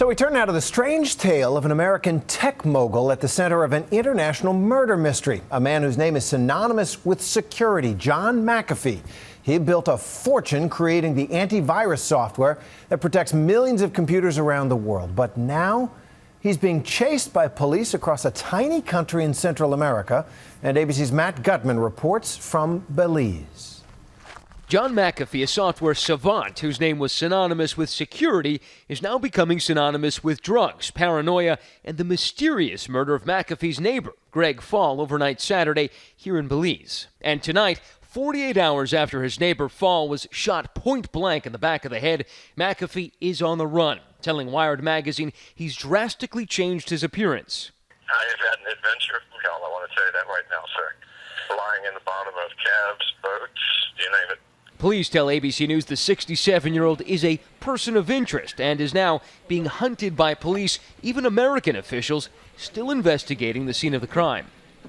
So we turn now to the strange tale of an American tech mogul at the center of an international murder mystery. A man whose name is synonymous with security, John McAfee. He built a fortune creating the antivirus software that protects millions of computers around the world. But now he's being chased by police across a tiny country in Central America. And ABC's Matt Gutman reports from Belize. John McAfee, a software savant whose name was synonymous with security, is now becoming synonymous with drugs, paranoia, and the mysterious murder of McAfee's neighbor, Greg Fall, overnight Saturday here in Belize. And tonight, 48 hours after his neighbor Fall was shot point blank in the back of the head, McAfee is on the run, telling Wired magazine he's drastically changed his appearance. I have had an adventure from hell, I want to tell you that right now, sir. Lying in the bottom of cabs, boats, you name it. Police tell ABC News the 67-year-old is a person of interest and is now being hunted by police, even American officials still investigating the scene of the crime.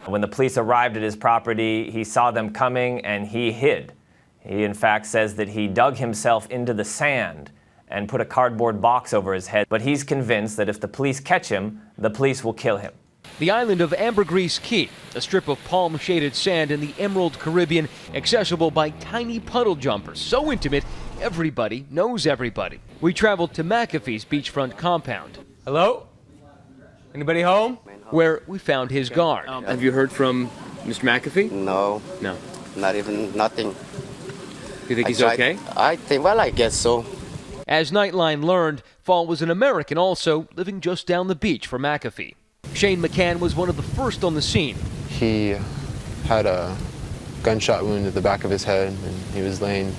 When the police arrived at his property, he saw them coming and he hid. He, in fact, says that he dug himself into the sand and put a cardboard box over his head. But he's convinced that if the police catch him, the police will kill him. The island of Ambergris Key, a strip of palm-shaded sand in the Emerald Caribbean, accessible by tiny puddle jumpers, so intimate everybody knows everybody. We traveled to McAfee's beachfront compound. Hello? Anybody home? Where we found his guard. Have you heard from Mr. McAfee? No. No. Not even nothing. Do you think he's okay? I guess so. As Nightline learned, Fall was an American also, living just down the beach from McAfee. Shane McCann was one of the first on the scene. He had a gunshot wound at the back of his head, and he was laying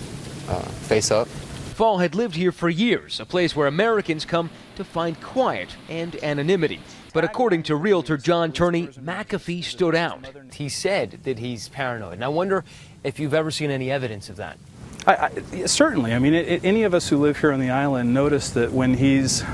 face up. Fall had lived here for years, a place where Americans come to find quiet and anonymity. But according to realtor John Turney, McAfee stood out. He said that he's paranoid. And I wonder if you've ever seen any evidence of that. Certainly. I mean, any of us who live here on the island notice that when he's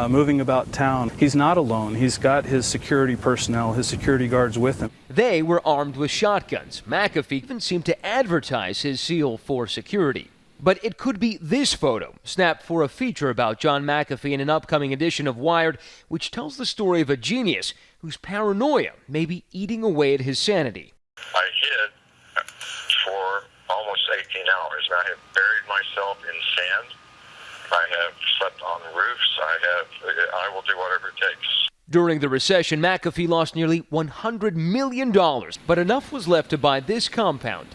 moving about town, he's not alone. He's got his security personnel, his security guards with him. They were armed with shotguns. McAfee even seemed to advertise his zeal for security. But it could be this photo, snapped for a feature about John McAfee in an upcoming edition of Wired, which tells the story of a genius whose paranoia may be eating away at his sanity. I hid for almost 18 hours, and I have buried myself in sand. I have slept on roofs. I will do whatever it takes. During the recession, McAfee lost nearly $100 million, but enough was left to buy this compound.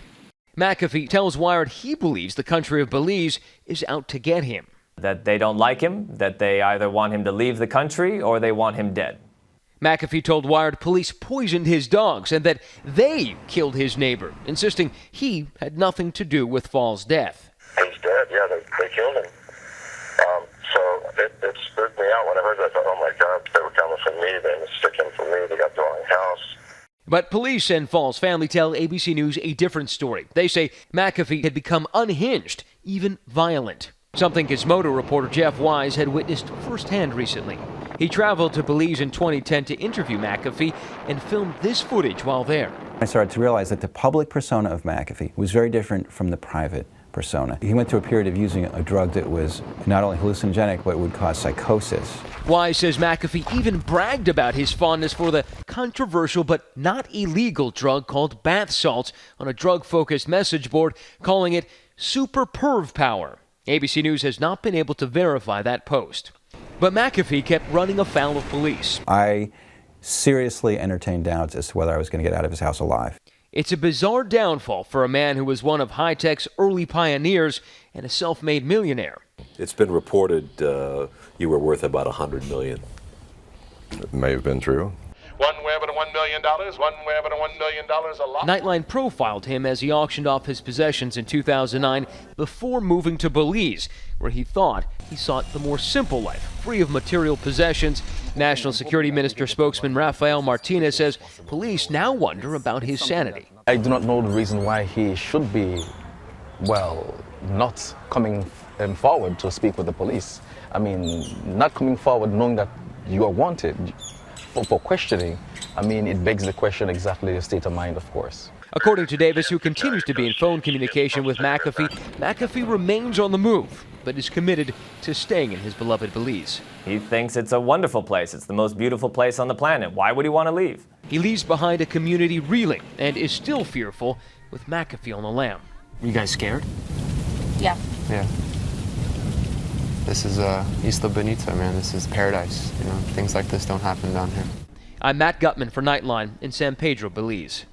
McAfee tells Wired he believes the country of Belize is out to get him. That they don't like him, that they either want him to leave the country or they want him dead. McAfee told Wired police poisoned his dogs and that they killed his neighbor, insisting he had nothing to do with Fall's death. He's dead, yeah, they killed him. So it spooked me out when I heard that. I thought, oh my God, they were coming for me, they were sticking for me, they got the wrong house. But police and Fall's family tell ABC News a different story. They say McAfee had become unhinged, even violent. Something Gizmodo reporter Jeff Wise had witnessed firsthand recently. He traveled to Belize in 2010 to interview McAfee and filmed this footage while there. I started to realize that the public persona of McAfee was very different from the private persona. He went through a period of using a drug that was not only hallucinogenic, but would cause psychosis. Wise says McAfee even bragged about his fondness for the controversial but not illegal drug called bath salts on a drug-focused message board, calling it super perv power. ABC News has not been able to verify that post. But McAfee kept running afoul of police. I seriously entertained doubts as to whether I was going to get out of his house alive. It's a bizarre downfall for a man who was one of high-tech's early pioneers and a self-made millionaire. It's been reported you were worth about $100 million. It may have been true. One way but $1 million, one way but $1 million, a lot. Nightline profiled him as he auctioned off his possessions in 2009 before moving to Belize, where he thought he sought the more simple life, free of material possessions. National Security Minister spokesman Rafael Martinez says police now wonder about his sanity. I do not know the reason why he should be, well, not coming forward to speak with the police. I mean, not coming forward knowing that you are wanted for questioning. I mean, it begs the question exactly your state of mind, of course. According to Davis, who continues to be in phone communication with McAfee, McAfee remains on the move. but is committed to staying in his beloved Belize. He thinks it's a wonderful place. It's the most beautiful place on the planet. Why would he want to leave? He leaves behind a community reeling and is still fearful with McAfee on the lam. Are you guys scared? Yeah. This is Isla Bonita, man. This is paradise. You know, things like this don't happen down here. I'm Matt Gutman for Nightline in San Pedro, Belize.